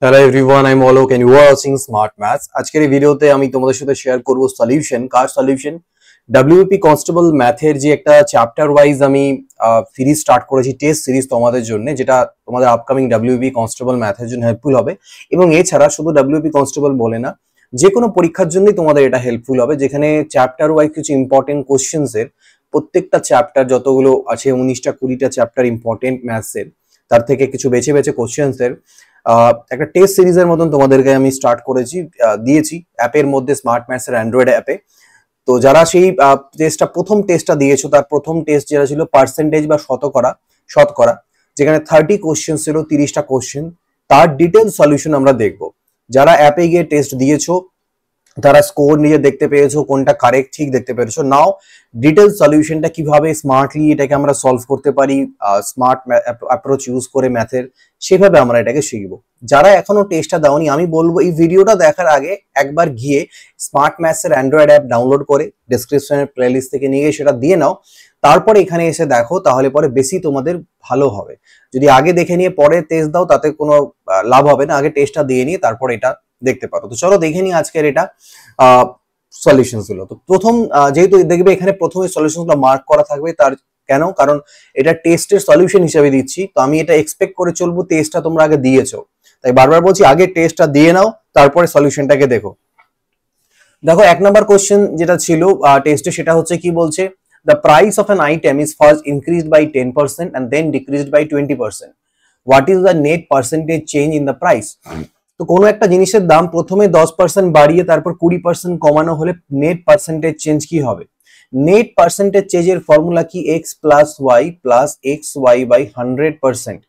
Hello everyone, I am Alok and you are watching smart maths. আজকের এই ভিডিওতে আমি তোমাদের সাথে শেয়ার করব সলিউশন ডব্লিউপি কনস্টেবল ম্যাথের যে একটা চ্যাপ্টার ওয়াইজ আমি সিরিজ স্টার্ট করেছি, টেস্ট সিরিজ তোমাদের জন্য, যেটা তোমাদের আপকামিং ডব্লিউপি কনস্টেবল ম্যাথের জন্য হেল্পফুল হবে। এবং এছাড়া শুধু ডব্লিউপি কনস্টেবল বলে না, যে কোনো পরীক্ষার জন্যই তোমাদের এটা হেল্পফুল হবে, যেখানে চ্যাপ্টার ওয়াইজ কিছু ইম্পর্টেন্ট কোশ্চেন্স এর প্রত্যেকটা চ্যাপ্টার যতগুলো আছে 19টা 20টা চ্যাপ্টার ইম্পর্টেন্ট ম্যাথসের, তার থেকে কিছু বেছে বেছে কোশ্চেন্স এর একটা টেস্ট সিরিজের মতন তোমাদেরকে আমি স্টার্ট করেছি, দিয়েছি অ্যাপের মধ্যে, স্মার্ট ম্যাথস এর অ্যান্ড্রয়েড অ্যাপে। তো যারা সেই প্রথম টেস্টটা দিয়েছো, তার প্রথম টেস্ট যেটা ছিল পার্সেন্টেজ বা শতকরা, যেখানে 30 কোশ্চেন ছিল, 30টা কোশ্চেন, তার ডিটেল সলিউশন আমরা দেখব। যারা অ্যাপে গিয়ে টেস্ট দিয়েছো তারা স্কোর নিজে দেখতে পেয়েছো, কোনটা কারেক্ট ঠিক দেখতে পেরেছো। নাও ডিটেল সলিউশনটা কিভাবে স্মার্টলি এটাকে আমরা সলভ করতে পারি, স্মার্ট অ্যাপ্রোচ ইউজ করে ম্যাথের, সেভাবে আমরা এটাকে শিখবো। যারা এখনো টেস্টটা দাওনি, আমি বলবো এই ভিডিওটা দেখার আগে একবার গিয়ে স্মার্ট ম্যাথস এর অ্যান্ড্রয়েড অ্যাপ ডাউনলোড করে ডিসক্রিপশনের প্লেলিস্ট থেকে নিয়ে সেটা দিয়ে নাও, তারপরে এখানে এসে দেখো, তাহলে পরে বেশি তোমাদের ভালো হবে। যদি আগে দেখে নিয়ে পরে টেস্ট দাও তাতে কোনো লাভ হবে না, আগে টেস্টটা দিয়ে নিয়ে তারপর এটা দেখতে পারো। তো চলো দেখে নিই আজকের এটা সলিউশন গুলো। তো প্রথম যেহেতু দেখবে এখানে প্রথমে সলিউশন গুলো মার্ক করা থাকবে, তার কারণ এটা টেস্টের সলিউশন হিসেবে দিচ্ছি, তো আমি এটা এক্সপেক্ট করে চলবো টেস্টটা তোমরা আগে দিয়েছো, তাই বারবার বলছি আগে টেস্টটা দিয়ে নাও, তারপরে সলিউশনটাকে দেখো। দেখো 1 নাম্বার কোশ্চেন যেটা ছিল টেস্টে, সেটা হচ্ছে কি বলছে, the price of an item is first increased by 10% and then decreased by 20%. What is the net percentage change in the price? তো কোনো একটা জিনিসের দাম প্রথমে 10% বাড়িয়ে তারপর 20% কমানো হলে নেট পার্সেন্টেজ চেঞ্জ কি হবে? নেট পার্সেন্টেজ চেঞ্জের ফর্মুলা কি? x plus y plus x y by 100%।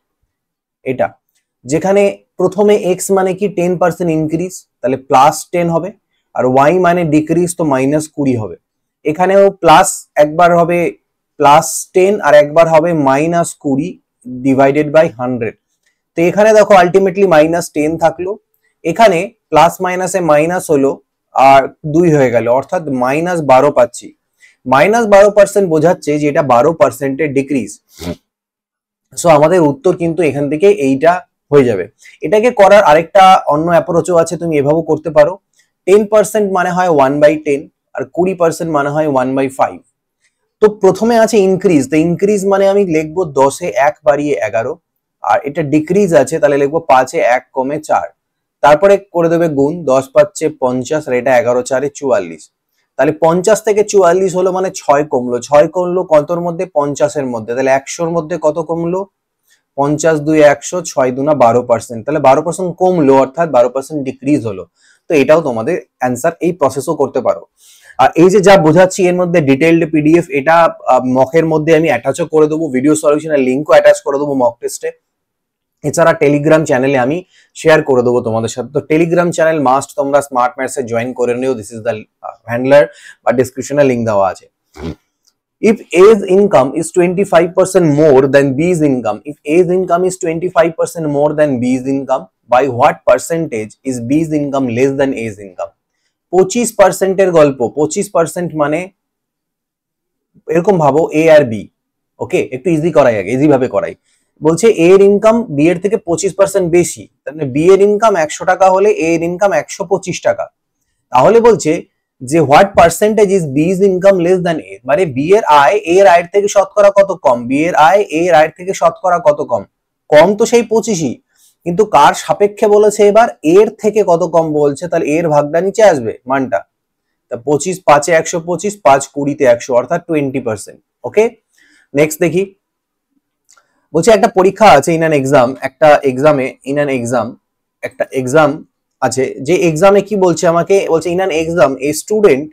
এটা যেখানে প্রথমে x মানে কি 10% ইনক্রিজ, তাহলে প্লাস 10 হবে, আর y মানে ডিক্রিজ, তো মাইনাস 20 হবে। এখানেও প্লাস একবার হবে প্লাস 10 আর একবার হবে মাইনাস 20 ডিভাইডেড বাই 100। তো এখানে দেখো আলটিমেটলি মাইনাস 10 থাকলো, এখানে প্লাস মাইনাসে মাইনাস হলো আর 2 হয়ে গেল, অর্থাৎ মাইনাস 12 পাচ্ছি। মাইনাস 12% বোঝাচ্ছে যে এটা 12%-এর ডিক্রিজ। সো আমাদের উত্তর কিন্তু এখান থেকে এইটা হয়ে যাবে। এটাকে করার আরেকটা অন্য অ্যাপ্রোচও আছে, তুমি এভাবেও করতে পারো। 10% মানে হয় 1/10 আর 20% মানে হয় 1/5। তো প্রথমে আছে ইনক্রিজ, তো ইনক্রিজ মানে আমি লিখবো 10-এ 1 বাড়িয়ে 11, আর এটা ডিক্রিজ আছে তাহলে লিখবো 5-এ 1 কমে 4, তারপরে করে দেবে গুণ, 10 পাচ্ছে 50 আর এটা 11-4-এ 44, তাহলে 50 থেকে 44 হলো মানে 6 কমলো। 6 কমলো কতর মধ্যে? 50-এর মধ্যে, তাহলে 100-র মধ্যে কত কমলো? 50 2 100, 6 2 12%, তাহলে 12% কমলো, অর্থাৎ 12% ডিক্রিজ হলো। তো এটাও তোমাদের অ্যান্সার, এই প্রসেসও করতে পারো। আর এই যে যা বোঝাচ্ছি এর মধ্যে ডিটেইলড পিডিএফ, এটা মকের মধ্যে আমি অ্যাটাচও করে দেবো, ভিডিও সলিউশনের লিঙ্কও অ্যাটাচ করে দেবো মক টেস্টে। এছাড়া টেলিগ্রাম চ্যানেলে আমি শেয়ার করে দেবো তোমাদের সাথে। তো টেলিগ্রাম চ্যানেল মাস্ট তোমরা স্মার্ট ম্যাথসে জয়েন করে নিও, দিস ইজ দ্য হ্যান্ডলার বা ডেসক্রিপশনে লিঙ্ক দেওয়া আছে। If A's income is 25% more than B's income, if A's income is 25% more than B's income, by what percentage is B's income less than A's income? 25% এর গল্প, 25% মানে এরকম ভাবো A R B, ওকে, একটু ইজি করাই, আগে ইজি ভাবে করাই। বলছে A এর ইনকাম B এর থেকে 25% বেশি, তাহলে B এর ইনকাম 100 টাকা হলে A এর ইনকাম 125 টাকা। তাহলে বলছে যে হোয়াট পার্সেন্টেজ ইজ বিজ ইনকাম লেস দ্যান এ, মানে বি এর আয় এ এর আয়ের থেকে শতকরা কত কম, বি এর আয় এ এর আয়ের থেকে শতকরা কত কম। কম তো সেই 25ই, কিন্তু কার সাপেক্ষে বলেছে এবার? এর থেকে কত কম বলছে, তাহলে এর ভাগটা নিচে আসবে মানটা। তা 25 5-এ 125, 5 20-তে 100, অর্থাৎ 20%। ওকে, নেক্সট দেখি। বলছে একটা পরীক্ষা আছে, ইন অ্যান এক্সাম, একটা এক্সাম আছে, যে এক্সামে কি বলছে আমাকে? বলছে in an exam a student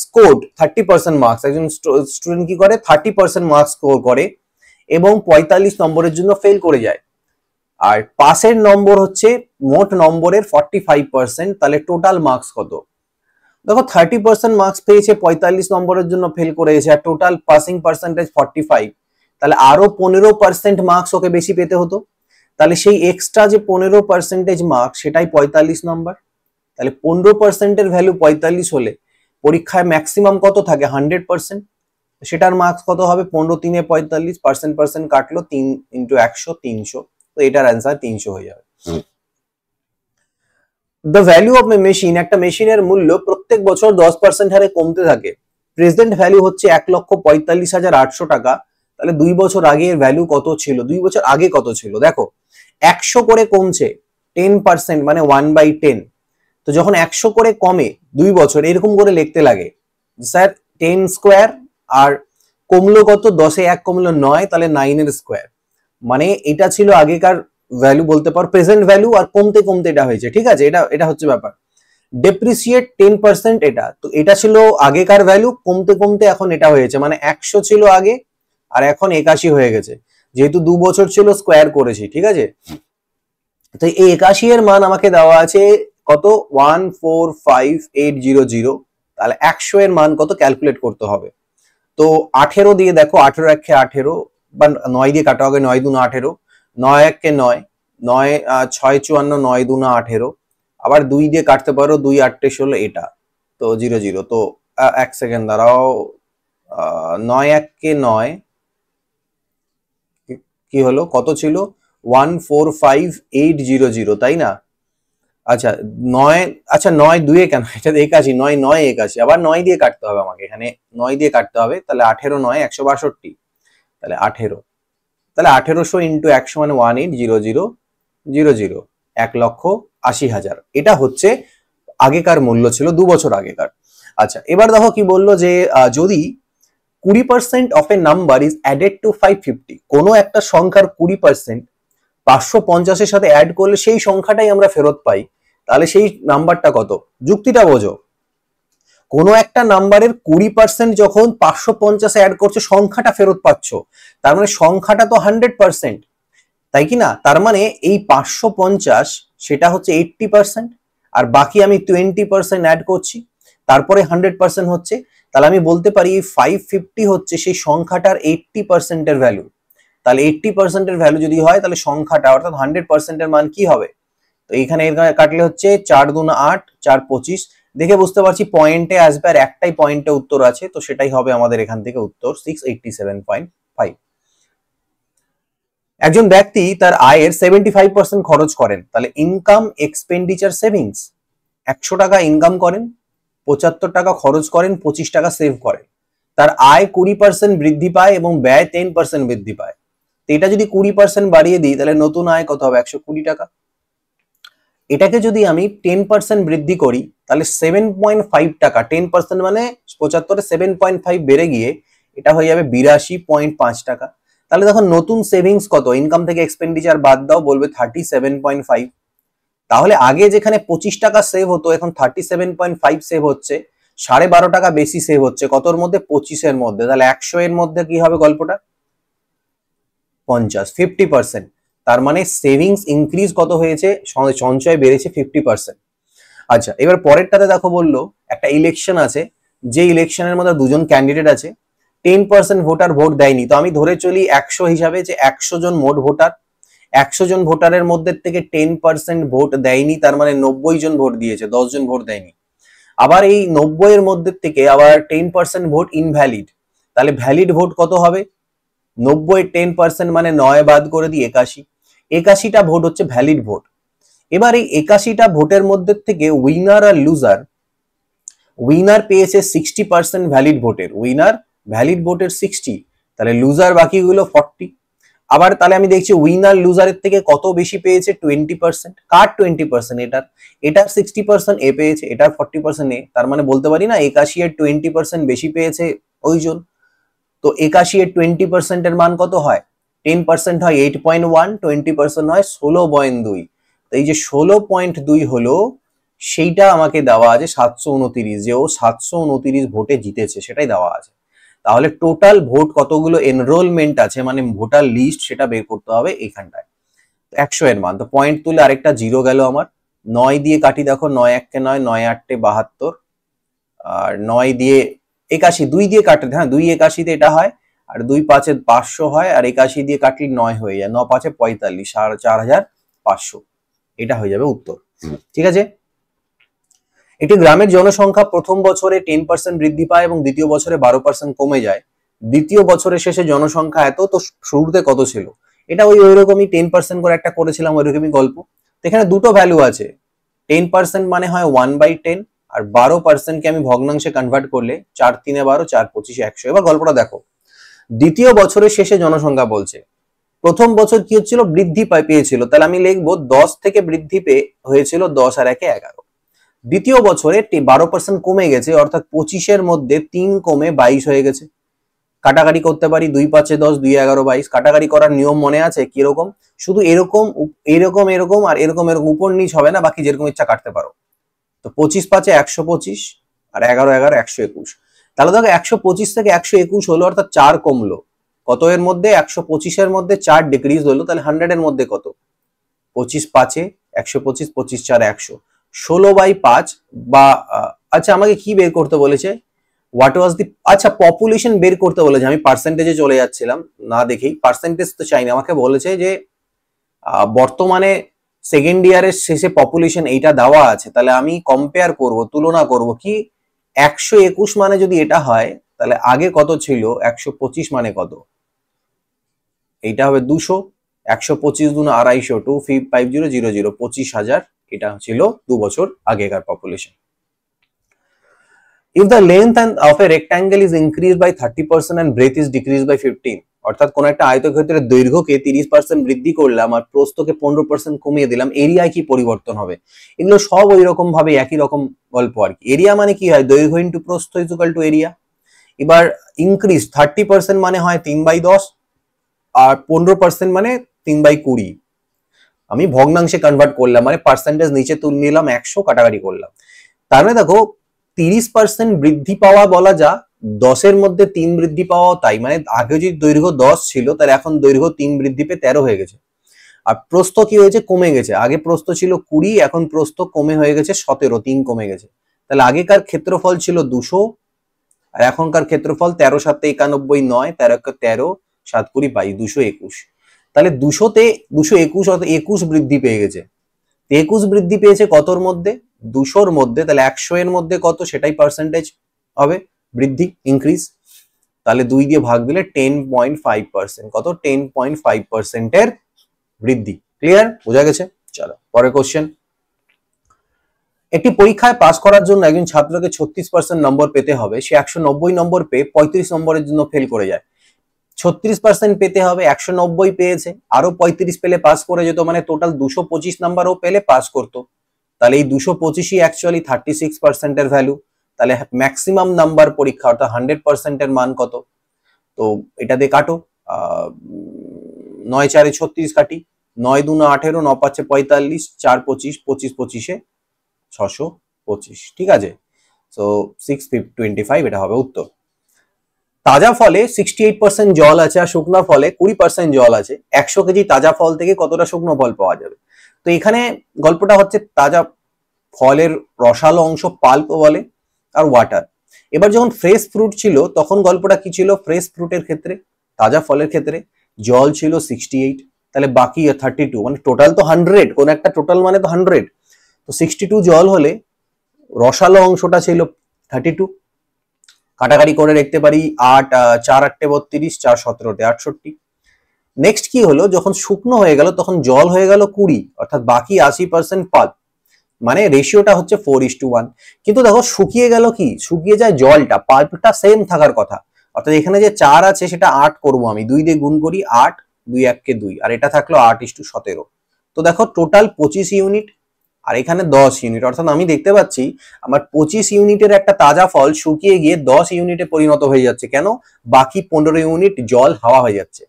scored 30% marks. একজন স্টুডেন্ট কি করে? 30% মার্কস স্কোর করে এবং 45 নম্বরের জন্য ফেল করে যায়। আর পাসের নম্বর হচ্ছে মোট নম্বরের 45%, তাহলে টোটাল মার্কস কত? দেখো 30% মার্কস পেয়েছে, 45 নম্বরের জন্য ফেল করে গেছে, আর টোটাল পাসিং পার্সেন্টেজ 45, তাহলে আরো 15% মার্কস ওকে বেশি পেতে হতো। তাহলে সেই এক্সট্রা যে 15% মার্কস, সেটাই 45 নম্বর। তাহলে 15% এর ভ্যালু 45 হলে পরীক্ষায় ম্যাক্সিমাম কত থাকে? 100%। সেটার মার্কস কত হবে? 15 3 45, পার্সেন্ট কাটলো, 3 × 100 300, তো এটার অ্যান্সার 300 হয়ে যাবে। The value of A machine, একটা মেশিনের মূল্য প্রত্যেক বছর 10% হারে কমতে থাকে। প্রেজেন্ট ভ্যালু হচ্ছে 1,45,800 টাকা। তাহলে 2 বছর আগে এর ভ্যালু কত ছিল? 2 বছর আগে কত ছিল? দেখো 100 করে কমছে, 10% মানে 1/10। তো যখন 100 করে কমে 2 বছর, এরকম করে লিখতে লাগে স্যার 10 স্কোয়ার, আর কমলো কত? 10 এ 1 কমলো 9, তাহলে 9 এর স্কোয়ার। মানে এটা ছিল আগেকার ভ্যালু বলতে পারো, প্রেজেন্ট ভ্যালু, আর কমতে কমতে এটা হয়েছে। ঠিক আছে, এটা হচ্ছে ব্যাপার। ডেপ্রিসিয়েট 10%, এটা তো এটা ছিল আগেকার ভ্যালু, কমতে কমতে এখন এটা হয়েছে, মানে 100 ছিল আগে আর এখন 81 হয়ে গেছে। যেহেতু 2 বছর ছিল, স্কোয়ার করেছি। ঠিক আছে, তো এই 81 এর মান আমাকে দেওয়া আছে কত? 145,800। তাহলে 100 এর মান কত ক্যালকুলেট করতে হবে। তো 18 দিয়ে দেখো, 18 1 18, বা 9 দিয়ে কাটা হবে, 9 2 18, 9 1 9, 9 6 54, 9 2 18, আবার 2 দিয়ে কাটতে পারো, 2 8 16, এটা তো 0 0। তো 1 সেকেন্ড দাঁড়াও, 9 1 9 কি হলো, কত ছিল? 145,800, তাই না? আচ্ছা 9, আচ্ছা 9 2 কেন, এটা 81, 9 9 81, আবার 9 দিয়ে কাটতে হবে আমাকে, এখানে 9 দিয়ে কাটতে হবে। তাহলে 18 9 162, তাহলে 18, তাহলে 1800 ইন্টু 100 মানে 180000, 1,80,000। এটা হচ্ছে আগেকার মূল্য ছিল 2 বছর আগেকার। আচ্ছা এবার দেখো কি বললো যে যদি 20% of A number is added to 550, কোনো একটা সংখ্যার 20% 550 এর সাথে অ্যাড করলে সেই সংখ্যাটাই আমরা ফেরত পাই, তাহলে সেই নাম্বারটা কত? যুক্তিটা বোঝো। কোনো একটা নাম্বারের 20% যখন 550 অ্যাড করছো, সংখ্যাটা ফেরত পাচ্ছ, তার মানে সংখ্যাটা তো 100%, তাই কি না? তার মানে এই 550 সেটা হচ্ছে 80%, আর বাকি আমি 20% অ্যাড করছি, তারপরে 100% হচ্ছে। তাহলে আমি বলতে পারি 550 হচ্ছে সেই সংখ্যাটার 80% এর ভ্যালু। তাহলে 80% এর ভ্যালু যদি হয়, তাহলে সংখ্যাটা অর্থাৎ 100% এর মান কি হবে? তো এইখানে কাটলে হচ্ছে 4 2 8, 4 25, দেখে বুঝতে পারছি পয়েন্টে আসবে, আর একটাই পয়েন্টে উত্তর আছে, তো সেটাই হবে আমাদের এখান থেকে উত্তর 687.5। একজন ব্যক্তি তার আয়ের 75% খরচ করেন, তাহলে ইনকাম এক্সপেন্ডিচার সেভিংস, 100 টাকা ইনকাম করেন, 75 টাকা খরচ করেন, 25 টাকা সেভ করেন। তার আয় 20% বৃদ্ধি পায় এবং ব্যয় 10% বৃদ্ধি পায়। তো এটা যদি 20% বাড়িয়ে দিই, তাহলে নতুন আয় কত হবে? 120 টাকা। এটাকে যদি আমি 10% বৃদ্ধি করি, তাহলে 7.5 টাকা, 10% মানে 75 এ 7.5 বেড়ে গিয়ে এটা হয়ে যাবে 82.5 টাকা। তাহলে দেখো নতুন সেভিংস কত? ইনকাম থেকে এক্সপেন্ডিচার বাদ দাও, বলবে 37.5। তাহলে আগে যেখানে 25 টাকা সেভ হতো, এখন 37.5 সেভ হচ্ছে, 12.5 টাকা বেশি সেভ হচ্ছে। কতর মধ্যে? 25 এর মধ্যে। তাহলে 100 এর মধ্যে কি হবে গল্পটা? 50, 50%। তার মানে সেভিংস ইনক্রিজ কত হয়েছে? সঞ্চয় বেড়েছে 50%। আচ্ছা এবার পরেরটাতে দেখো, বললো একটা ইলেকশন আছে, যে ইলেকশনের মধ্যে দুজন ক্যান্ডিডেট আছে, 10% ভোটার ভোট দেয়নি। তো আমি ধরে চলি 100 হিসাবে, যে 100 জন মোট ভোটার, 100 জন ভোটারের মধ্যে থেকে 10% ভোট দেয়নি, তার মানে 90 জন ভোট দিয়েছে, 10 জন ভোট দেয়নি। আবার এই 90 এর মধ্যে থেকে আবার 10% ভোট ইনভ্যালিড, তাহলে ভ্যালিড ভোট কত হবে? 90 এর 10% মানে 9 বাদ করে দিই 81, 81টা ভোট হচ্ছে ভ্যালিড ভোট। এবার এই 81টা ভোটের মধ্যে থেকে উইনার আর লুজার, উইনার পেয়েছে 60% ভ্যালিড ভোটের, উইনার ভ্যালিড ভোটের 60, তাহলে লুজার বাকিগুলো 40। আবার তাহলে আমি দেখছি উইনার লুজারের থেকে কত বেশি পেয়েছে? 20%। কার 20%? এটার 60% এ পেয়েছে, এটার 40% এ। তার মানে বলতে পারি না 81 এর 20% বেশি পেয়েছে ওইজন। তো 81 এর 20% এর মান কত হয়? 10% হয় 8.1, 20% হয় 16.2। তো এই যে 16.2 হলো, সেইটা আমাকে দেওয়া আছে 729, যে ও 729 ভোটে জিতেছে, সেটাই দেওয়া আছে। তাহলে টোটাল ভোট কতগুলো এনরোলমেন্ট আছে, মানে ভোটার লিস্ট, সেটা বের করতে হবে এইখানটায়। 100 এর মান, তো পয়েন্ট তুলে আরেকটা জিরো গেল আমার। 9 দিয়ে কাটি, দেখো 9 1 9, 9 8 72, আর 9 দিয়ে 81, 2 দিয়ে কাটলে, হ্যাঁ 2 81 তে এটা হয়, আর 2 5 এ 500 হয়, আর 81 দিয়ে কাটলে 9 হয়ে যায়, 9 5 এ 45, 4500, এটা হয়ে যাবে উত্তর। ঠিক আছে, একটি গ্রামের জনসংখ্যা প্রথম বছরে 10% বৃদ্ধি পায় এবং দ্বিতীয় বছরে 12% কমে যায়। দ্বিতীয় বছরের শেষে জনসংখ্যা এত, তো শুরুতে কত ছিল? এটা ওইরকমই 10% করে একটা করেছিলাম, ওইরকমই গল্প। এখানে দুটো ভ্যালু আছে, 10% মানে হয় 1/10, আর 12% কে আমি ভগ্নাংশে কনভার্ট করলে 4 3 12, 4 25 100। এবার গল্পটা দেখো, দ্বিতীয় বছরের শেষে জনসংখ্যা বলছে, প্রথম বছর কি হচ্ছিল, বৃদ্ধি পেয়েছিল, তাহলে আমি লিখবো 10 থেকে বৃদ্ধি পেয়ে হয়েছিল 10 আর 1 11। দ্বিতীয় বছরে 12% কমে গেছে, অর্থাৎ 25-এর মধ্যে 3 কমে 22 হয়ে গেছে। কাটাকাটি করতে পারি, 2 5 10, 2 11 22। কাটাকাটি করার নিয়ম মনে আছে কিরকম? শুধু এরকম এরকম এরকম আর এরকম এরকম, উপর নিচ হবে না, বাকি যেরকম ইচ্ছা কাটতে পারো। তো 25 5 125 আর 11 11 121। তাহলে দেখো 125 থেকে 121 হলো, অর্থাৎ 4 কমলো। কত এর মধ্যে? 125-এর মধ্যে 4 ডিক্রিজ হলো, তাহলে 100-এর মধ্যে কত? 25 5 125, 25 4 100, 16/5 বা আচ্ছা আমাকে কি বের করতে বলেছে? হোয়াট ওয়াজ দি, আচ্ছা পপুলেশন বের করতে বলেছে। আমি পার্সেন্টেজে চলে যাচ্ছিলাম না দেখেই, পার্সেন্টেজ তো চাইনি, আমাকে বলেছে যে বর্তমানে সেকেন্ড ইয়ারের শেষে পপুলেশন এইটা দেওয়া আছে, তাহলে আমি কম্পেয়ার করব, তুলনা করব কি 121 মানে যদি এটা হয় তাহলে আগে কত ছিল, 125 মানে কত, এইটা হবে 200, 125 গুণ 250, 25000, 25,000, এটা ছিল 2 বছর আগেকার population. If the length of a rectangle is increased by 30% and breadth is decreased by 15, অর্থাৎ কোন একটা আয়তক্ষেত্রের দৈর্ঘ্যকে 30% বৃদ্ধি করলাম আর প্রস্থকে 15% কমিয়ে দিলাম, এরিয়ায় কি পরিবর্তন হবে? এগুলো সব ওই রকম ভাবে একই রকম গল্প আর কি। এরিয়া মানে কি হয়, দৈর্ঘ্য ইনটু প্রস্থ ইকুয়াল টু এরিয়া। এবার ইনক্রিজ 30% মানে হয় 3/10, আর 15% মানে 3/20। আমি ভগ্নাংশে কনভার্ট করলাম, মানে পার্সেন্টেজ নিচে তুলে নিলাম, 100 কাটাকাটি করলাম। তার মানে দেখো 30% বৃদ্ধি পাওয়া বলা যা, 10-এর মধ্যে 3 বৃদ্ধি পাওয়া তাই, মানে আগে যদি দৈর্ঘ্য 10 ছিল তাহলে এখন দৈর্ঘ্য 3 বৃদ্ধি পেয়ে 13 হয়ে গেছে। আর প্রস্থ কি হয়েছে, কমে গেছে, আগে প্রস্থ ছিল 20, এখন প্রস্থ কমে হয়ে গেছে 17, 3 কমে গেছে। তাহলে আগেকার ক্ষেত্রফল ছিল 200 আর এখনকার ক্ষেত্রফল 13 7 91 9, 13 13, 7 20 22, 221। তাহলে 200-তে 221 অর্থাৎ 21 বৃদ্ধি পেয়ে গেছে। 21 বৃদ্ধি পেয়েছে কতর মধ্যে, 200-র মধ্যে, তাহলে 100-এর মধ্যে কত, সেটাই পার্সেন্টেজ হবে বৃদ্ধি, ইনক্রিজ। তাহলে 2 দিয়ে ভাগ দিলে 10.5%, কত, 10.5%-এর বৃদ্ধি। ক্লিয়ার, বোঝা গেছে? চলো পরের কোশ্চেন। একটি পরীক্ষায় পাস করার জন্য একজন ছাত্রকে 36% নম্বর পেতে হবে, সে 190 নম্বর পেয়ে 35 নম্বরের জন্য ফেল করে যায়। 36% পেতে হবে, 190 পেয়েছে, আরো 35 পেলে পাস করে যেত, মানে টোটাল 225 নাম্বারও পেলে পাস করতো। তাহলে এই 225ই অ্যাকচুয়ালি 36%-এর ভ্যালু। তাহলে ম্যাক্সিমাম নাম্বার পরীক্ষা অর্থাৎ 100%-এর মান কত? তো এটা দিয়ে কাটো, 9 4 36 কাটি, 9 2 18, 9 5 45, 4 25, 25 25-এ 625, ঠিক আছে। সো 625 এটা হবে উত্তর। তাজা ফলে 68% জল আছে আর শুকনো ফলে 20% জল আছে, 100 কেজি তাজা ফল থেকে কতটা শুকনো ফল পাওয়া যাবে? তো এখানে গল্পটা হচ্ছে তাজা ফলের রসালো অংশ পাল্প বলে আর ওয়াটার। এবার যখন ফ্রেশ ফ্রুট ছিল তখন গল্পটা কি ছিল, ফ্রেশ ফ্রুটের ক্ষেত্রে, তাজা ফলের ক্ষেত্রে জল ছিল 68, তাহলে বাকি 32, মানে টোটাল তো 100, কোন একটা টোটাল মানে তো 100, তো 62 জল হলে রসালো অংশটা ছিল 32। কাটাকাটি করে দেখতে পারি, 8 4 8 32, 4 17 68। নেক্সট কি হলো, যখন শুকনো হয়ে গেল তখন জল হয়ে গেল 20, অর্থাৎ বাকি 80% পাল্প, মানে রেশিওটা হচ্ছে 4:1। কিন্তু দেখো শুকিয়ে গেল, কি শুকিয়ে যায় জলটা, পাল্পটা সেম থাকার কথা, অর্থাৎ এখানে যে 4 আছে সেটা 8 করবো আমি, 2 দিয়ে গুণ করি, 8 2 1 কে 2, আর এটা থাকলো 8:17। তো দেখো টোটাল 25 ইউনিট আর এখানে 10 ইউনিট, অর্থাৎ আমি দেখতে পাচ্ছি আমার 25 ইউনিটের একটা তাজা ফল শুকিয়ে গিয়ে 10 ইউনিটে পরিণত হয়ে যাচ্ছে। কেন? বাকি 15 ইউনিট জল হাওয়া হয়ে যাচ্ছে।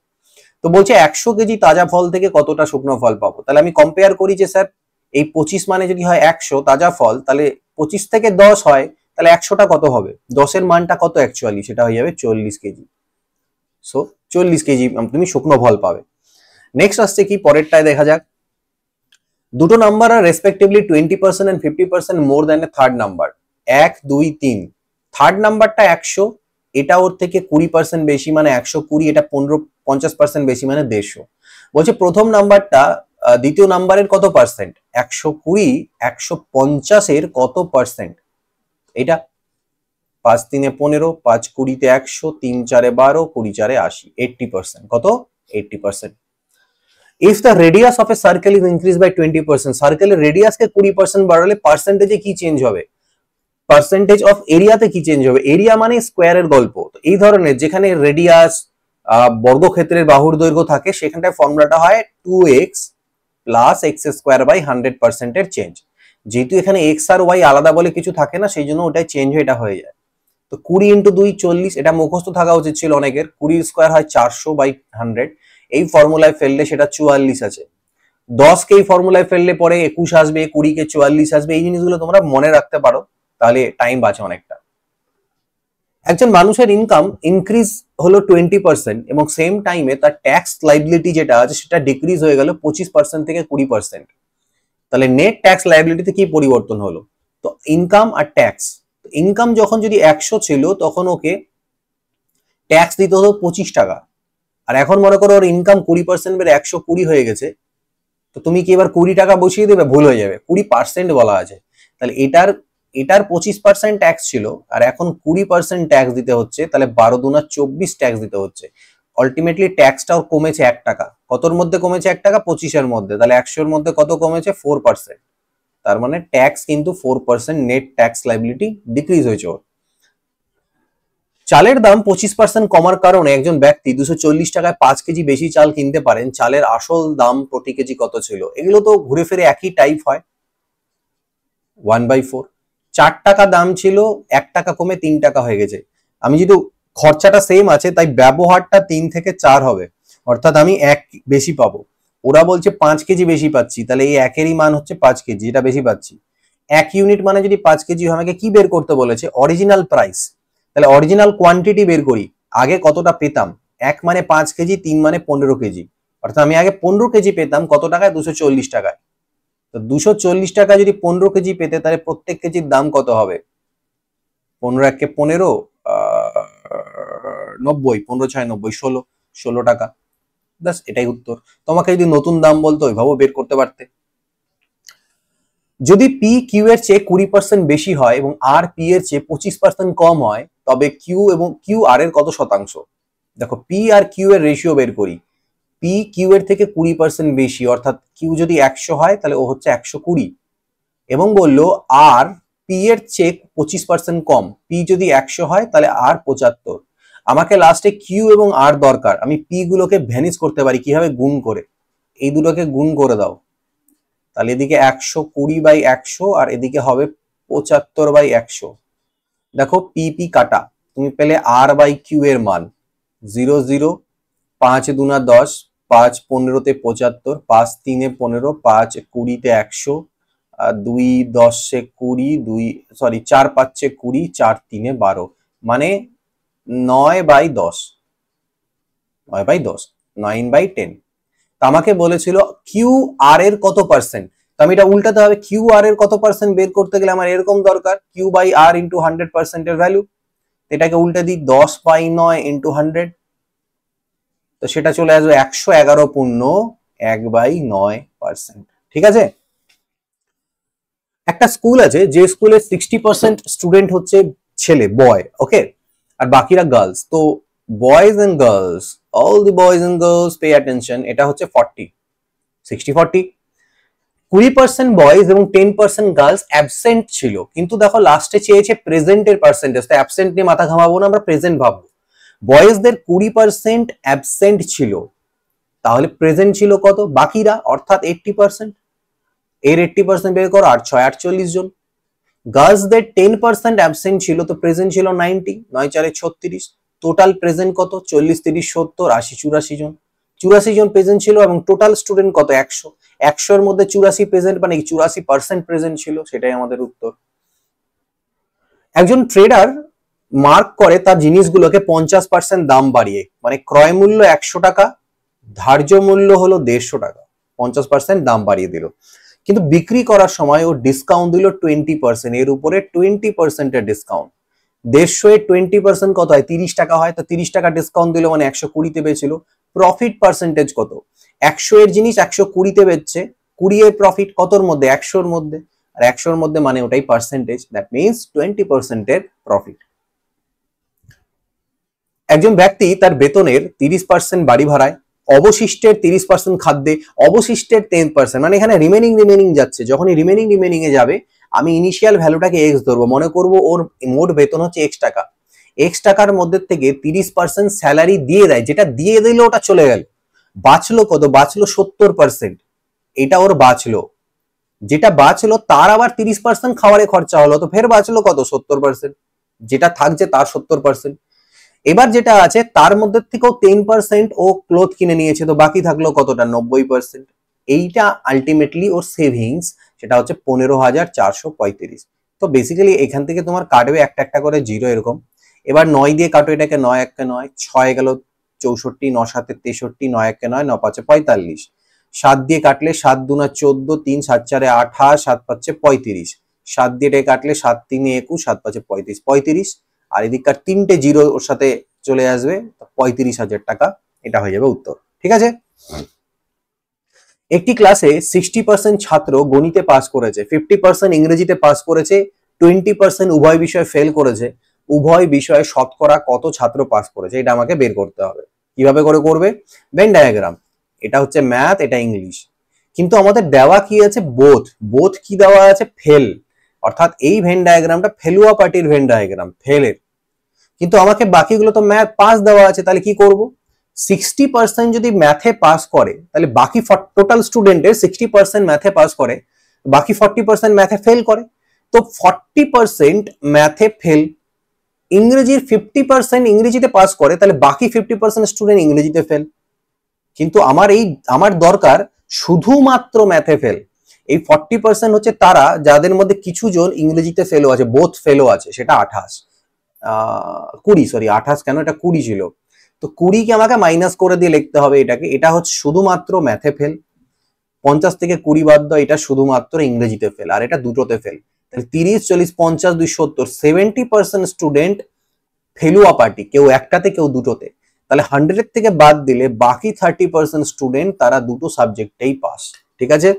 তো বলছে 100 কেজি তাজা ফল থেকে কতটা শুকনো ফল পাবো। তাহলে আমি কম্পেয়ার করি যে স্যার এই 25 মানে যদি হয় 100 তাজা ফল, তাহলে 25 থেকে 10 হয়, তাহলে 100টা কত হবে, 10-এর মানটা কত অ্যাকচুয়ালি, সেটা হয়ে যাবে 40 কেজি। সো 40 কেজি তুমি শুকনো ফল পাবে। নেক্সট আসছে কি, পরেরটায় দেখা যাক। দুটো নাম্বার আর respectively 20% and 50% more than a third number, 1 2 3। Third নাম্বারটা 100, এটা ওর থেকে 20% বেশি মানে 120, এটা 50% বেশি মানে 150। বলছে প্রথম নাম্বারটা দ্বিতীয় নাম্বারের কত পার্সেন্ট, 120 150-এর কত পার্সেন্ট, এটা 5 3 15, 5 20 100, 3 4 12, 20 4 80, 80%, কত 80%। If the radius of a circle is increase by 20%, সার্কেলের রেডিয়াসকে 20% বাড়ালে পার্সেন্টেজে কি চেঞ্জ হবে, পার্সেন্টেজ অফ এরিয়াতে কি চেঞ্জ হবে? এরিয়া মানে স্কোয়ারের গল্প। তো এই ধরনের যেখানে রেডিয়াস বর্গক্ষেত্রের বাহুর দৈর্ঘ্য থাকে সেখানটায় ফর্মুলাটা হয় 2x plus x square by 100% এর চেঞ্জ। যেহেতু এখানে এক্স আর ওয়াই আলাদা বলে কিছু থাকে না, সেই জন্য ওটাই চেঞ্জ হয়ে এটা হয়ে যায়। তো 20 ইন্টু 2 40, এটা মুখস্থ থাকা উচিত ছিল অনেকের। 20 স্কোয়ার হয় 400 বাই 100, এই ফর্মুলায় ফেললে সেটা 44 আছে। 10 কে এই ফর্মুলায় ফেললে পরে 21 আসবে, 20 কে 44 আসবে। এই জিনিসগুলো তোমরা মনে রাখতে পারো, তাহলে টাইম বাঁচে অনেকটা। একজন মানুষের ইনকাম ইনক্রিজ হলো 20% এবং সেম টাইমে তার ট্যাক্স লাইবিলিটি যেটা আছে সেটা ডিক্রিজ হয়ে গেল 25% থেকে 20%। তাহলে নেট ট্যাক্স লাইবিলিটিতে কি পরিবর্তন হলো? তো ইনকাম আর ট্যাক্স, ইনকাম যখন যদি 100 ছিল তখন ওকে ট্যাক্স দিতে হতো 25 টাকা, আর এখন মনে করো ওর ইনকাম 20% বেড়ে 120 হয়ে গেছে, তো তুমি কি এবার 20 টাকা বসিয়ে দেবে? ভুল হয়ে যাবে, 20% বলা আছে। তাহলে এটার 25% ট্যাক্স ছিল আর এখন 20% ট্যাক্স দিতে হচ্ছে, তাহলে 12 দুনা 24 ট্যাক্স দিতে হচ্ছে। আলটিমেটলি ট্যাক্সটাও কমেছে 1 টাকা। কতর মধ্যে কমেছে? 1 টাকা, 25-এর মধ্যে। তাহলে 100-এর মধ্যে কত কমেছে? 4%। তার মানে ট্যাক্স কিন্তু 4%, নেট ট্যাক্স লাইবিলিটি ডিক্রিজ হয়েছে ওর। চালের দাম 25% কমার কারণে একজন ব্যক্তি 240 টাকায় 5 কেজি বেশি চাল কিনতে পারেন। চালের আসল দাম প্রতি কেজি কত ছিল? এগুলো তো ঘুরে ফিরে একই টাইপ হয়, 1/4। 4 টাকা দাম ছিল, 1 টাকা কমে 3 টাকা হয়ে গেছে। আমি যদি খরচাটা সেম আছে তাই ব্যবহারটা 3 থেকে 4 হবে, অর্থাৎ আমি 1 বেশি পাবো। ওরা বলছে 5 কেজি বেশি পাচ্ছি, তাহলে এই একেরই মান হচ্ছে 5 কেজি, এটা বেশি পাচ্ছি। 1 ইউনিট মানে যদি 5 কেজি হয়, আমাকে কি বের করতে বলেছে? Original price. তাহলে অরিজিনাল কোয়ান্টিটি বের করি, আগে কতটা পেতাম। 1 মানে 5 কেজি, 3 মানে 15 কেজি, অর্থাৎ আমি আগে 15 কেজি পেতাম কত টাকায়? 240 টাকায়। তো 240 টাকা যদি 15 কেজি পেতে, তাহলে প্রত্যেক কেজির দাম কত হবে? 15 1 কে 15, 90, 15 6 90, 16 টাকা। ব্যাস, এটাই উত্তর। তোমাকে যদি নতুন দাম বলতো ওইভাবেও বের করতে পারতে। যদি পি কিউ এর চেয়ে 20% বেশি হয় এবং আর পি এর চেয়ে 25% কম হয়, তবে কিউ এবং কিউ আর এর কত শতাংশ? দেখো, পি আর কিউ এর রেশিও বের করি। পি কিউ এর থেকে 20% বেশি, অর্থাৎ কিউ যদি 100 হয় তাহলে ও হচ্ছে 120, এবং বললো আর পি এর চেয়ে 25% কম। পি যদি 100 হয় তাহলে আর 75। আমাকে লাস্টে কিউ এবং আর দরকার। আমি পি গুলোকে ভ্যানিশ করতে পারি কিভাবে? গুণ করে। এই দুটোকে গুণ করে দাও, তাহলে এদিকে 120/100 আর এদিকে হবে 75/100। দেখো পি পি কাটা, তুমি পেলে আর বাই কিউ এর মান 0 0, 5 দুনা 10, 5 15-তে 75, 5 3-এ 15, 5 20-তে 100, 2 10-এ 20, 4 5-এ 20, 4 3-এ 12, মানে 9/10, 9/10, 9/10। আমাকে বলেছিল কিউ আর এর কত পার্সেন্ট, তো আমি এটা উল্টাতে হবে। কিউ আর এর কত পার্সেন্ট বের করতে গেলে আমার এরকম দরকার, কিউ বাই আর ইন্টু 100% এর ভ্যালু। এটাকে উল্টে দিই, 10/9 ইন্টু 100, তো সেটা চলে আসবে 111.1/9%। ঠিক আছে। একটা স্কুল আছে যে স্কুলে 60% স্টুডেন্ট হচ্ছে ছেলে, বয়, ওকে, আর বাকিরা গার্লস। তো boys and girls, all the boys and girls pay attention, এটা হচ্ছে 40, 60-40। 20% বয়েজ এবং 10% গার্লস অ্যাবসেন্ট ছিল, কিন্তু দেখো লাস্টে চেয়েছে প্রেজেন্টের পার্সেন্টেজ, তো অ্যাবসেন্ট নিয়ে মাথা ঘামাবো না, আমরা প্রেজেন্ট ভাববো। বয়েজদের 20% অ্যাবসেন্ট ছিল, তাহলে প্রেজেন্ট ছিল কত? বাকিরা, অর্থাৎ 80%। এর 80% বের করো, 8 6 48 জন। গার্লসদের 10% অ্যাবসেন্ট ছিল, তো প্রেজেন্ট ছিল 90, 9 4 36। টোটাল প্রেজেন্ট কত? 40 30 70 80 84 জন। 84 জন প্রেজেন্ট ছিল এবং টোটাল স্টুডেন্ট কত? 100। 100 এর মধ্যে 84 প্রেজেন্ট, মানে 84% প্রেজেন্ট ছিল, সেটাই আমাদের উত্তর। একজন ট্রেডার মার্ক করে তার জিনিসগুলোকে 50% দাম বাড়িয়ে, মানে ক্রয় মূল্য 100 টাকা, ধার্য মূল্য হলো 150 টাকা, 50% দাম বাড়িয়ে দিল। কিন্তু বিক্রি করার সময় ও ডিসকাউন্ট দিল 20%, এর উপরে 20% এর ডিসকাউন্ট। 150 এর 20% কত হয়? 30 টাকা হয়, তো 30 টাকা ডিসকাউন্ট দিল মানে 120-তে বেচছিল। প্রফিট পার্সেন্টেজ কত? 100 এর জিনিস 120-তে বেচছে, 20 এর প্রফিট কতর মধ্যে? 100-র মধ্যে, আর 100-র মধ্যে মানে ওটাই পার্সেন্টেজ, দ্যাট মিন্স 20% এর প্রফিট। একজন ব্যক্তি তার বেতনের 30% বাড়ি ভাড়ায় অবশিষ্টের 30% খাদ্যে, অবশিষ্টের 10%, মানে এখানে রিমেনিং যাচ্ছে। যখনই রিমেনিং এ যাবে আমি ইনিশিয়াল ভ্যালুটাকে এক্স ধরবো, মনে করবো ওর মোট বেতন হচ্ছে এক্স টাকা, এক্স টাকার মধ্যে থেকে 30% স্যালারি দিয়ে দেয়, যেটা দিয়ে দিলে ওটা চলে গেল, বাঁচলো কত, বাঁচলো 70%, এটা ওর বাঁচলো, যেটা বাঁচলো তার আবার 30% খাবারে খরচা হলো, তো ফের বাঁচলো কত, 70%, যেটা থাকছে তার 70%। এবার যেটা আছে তার মধ্যে থেকেও 10% ও ক্লোথ কিনে নিয়েছে, তো বাকি থাকলো কতটা, 90%। এইটা আলটিমেটলি ওর সেভিংস, সেটা হচ্ছে 15,435। তো বেসিক্যালি এখান থেকে তোমার কাটবে একটা একটা করে জিরো এরকম। এবার 9 দিয়ে কাটো এটাকে, 9 1 9, 6 গেল 64, 9 7 63, 9 1 9, 9 5 45, 7 দিয়ে কাটলে 7 2 14, 3 7 4 28, 7 5 35, 7 দিয়ে এটাকে কাটলে 7 3 21, 7 5 35, 35, আর এদিককার 3টে জিরো ওর সাথে চলে আসবে, 35,000 টাকা, এটা হয়ে যাবে উত্তর। ঠিক আছে, একটি ক্লাসে 60% ছাত্র গণিতে পাস করেছে, 50% ইংরেজিতে পাস করেছে, 20% উভয় বিষয়ে ফেল করেছে, উভয় বিষয়ে শতকরা কত ছাত্র পাস করেছে, এটা আমাকে বের করতে হবে। কিভাবে করে করবে, ভেন ডায়াগ্রাম, এটা হচ্ছে ম্যাথ, এটা ইংলিশ, কিন্তু আমাদের দেওয়া কি আছে, বোথ কি দেওয়া আছে, ফেল, অর্থাৎ এই ভেন ডায়াগ্রামটা ফেলুয়া পার্টির ভেন ডায়াগ্রাম, ফেলের, কিন্তু আমাকে বাকিগুলো তো ম্যাথ পাস দেওয়া আছে, তাহলে কি করব, 60% যদি ম্যাথে পাস করে তাহলে বাকি টোটাল স্টুডেন্টের 60% ম্যাথে পাস করে, বাকি 40% ম্যাথে ফেল করে, তো 40% ম্যাথে ফেল, ইংরেজির 50% ইংরেজিতে পাস করে, তাহলে বাকি 50% স্টুডেন্ট ইংরেজিতে ফেল, কিন্তু আমার দরকার শুধুমাত্র ম্যাথে ফেল। এই 40% হচ্ছে তারা যাদের মধ্যে কিছু জন ইংরেজিতে ফেলও আছে, বোথ ফেলও আছে, সেটা 28 কেন, এটা 20 ছিল, তো 20 কে আমাকে মাইনাস করে দিয়ে লিখতে হবে এটাকে, এটা হচ্ছে শুধুমাত্র ম্যাথে ফেল, 50 থেকে 20 বাদ দাও, এটা শুধুমাত্র ইংরেজিতে ফেল, আর এটা দুটোতে ফেল, তাহলে 30 40 50 2 70, 70% স্টুডেন্ট ফেলুয়া পার্টি, কেউ একটাতে কেউ দুটোতে, তাহলে 100 থেকে বাদ দিলে বাকি 30% স্টুডেন্ট তারা দুটো সাবজেক্টেই পাস। ঠিক আছে,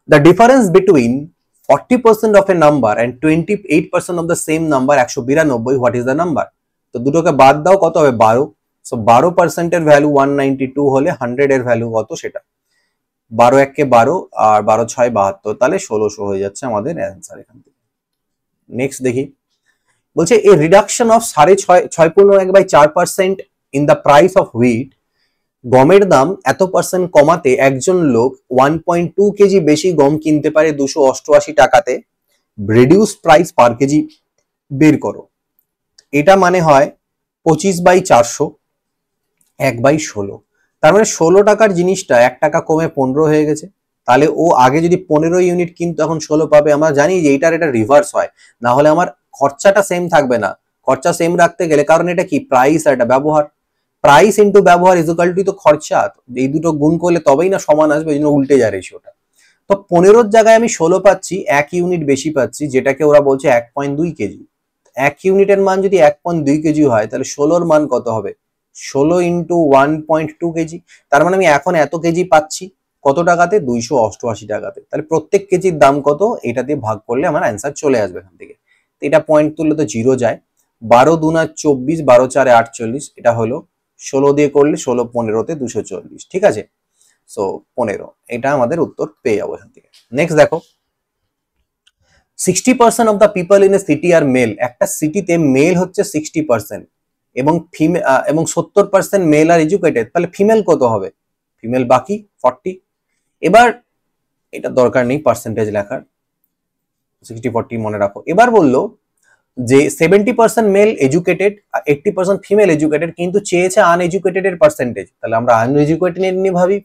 the difference between 40% of a number and 28% of the same number 192, what is the number? তো দুটোকে বাদ দাও, কত হবে, 12, সো 12% এর ভ্যালু 192 হলে 100 এর ভ্যালু কত, সেটা 12 1 কে 12 আর 12 6 72, তাহলে 1600 হয়ে যাচ্ছে আমাদের অ্যান্সার এখান থেকে। নেক্সট দেখি, বলছে a reduction of 6.1/4% in the price of wheat, গমের দাম এত % কমাতে একজন লোক 1.2 কেজি বেশি গম কিনতে পারে 288 টাকাতে, রিডিউস প্রাইস পার কেজি বের করো। এটা মানে হয় 25/400 1/16, তার মানে 16 টাকার জিনিসটা 1 টাকা কমে 15 হয়ে গেছে, তাহলে ও আগে যদি 15 ইউনিট কিনতো এখন 16 পাবে। আমরা জানি যে এটা রিভার্স হয়, না হলে আমার খরচাটা সেম থাকবে না, খরচা সেম রাখতে গেলে, কারণ এটা কি প্রাইস আর এটা ব্যবহার, প্রাইস ইন্টু ব্যবহার ইকুয়াল টু তো খরচা, এই দুটো গুণ করলে তবেই না সমান আসবে, এই জন্য উল্টে যায় রেশিওটা। তো 15 জায়গায় আমি 16 পাচ্ছি, 1 ইউনিট বেশি পাচ্ছি, যেটাকে ওরা বলছে 1.2 কেজি। 1 ইউনিটের মান যদি 1.2 কেজি হয় তাহলে 16 মান কত হবে, 16 ইন্টু 1.2 কেজি, তার মানে আমি এখন এত কেজি পাচ্ছি কত টাকাতে, 288 টাকাতে, তাহলে প্রত্যেক কেজির দাম কত, এটা দিয়ে ভাগ করলে আমার অ্যান্সার চলে আসবে এখান থেকে। এটা পয়েন্ট তুললে তো জিরো যায়, 12 2 24, 12 4 48, এটা হলো 16 দিয়ে করলে 16 15তে 240, ঠিক আছে, সো 15, এটা আমাদের উত্তর পেয়ে যাবো এখান থেকে। নেক্সট দেখো, 60% of the people in a city are male, একটা সিটিতে মেল হচ্ছে 60% এবং ফিমেল এবং 70% মেল আর এডুকেটেড, তাহলে ফিমেল কত হবে, ফিমেল বাকি 40। এবার এটা দরকার নেই পার্সেন্টেজ লেখার, 60 40 মনে রাখো। এবার বললো যে 70% মেল এডুকেটেড আর 80% ফিমেল এডুকেটেড, কিন্তু চেয়েছে আনএডুকেটেড এর পার্সেন্টেজ, তাহলে আমরা আনএডুকেটেড নিয়ে ভাবি,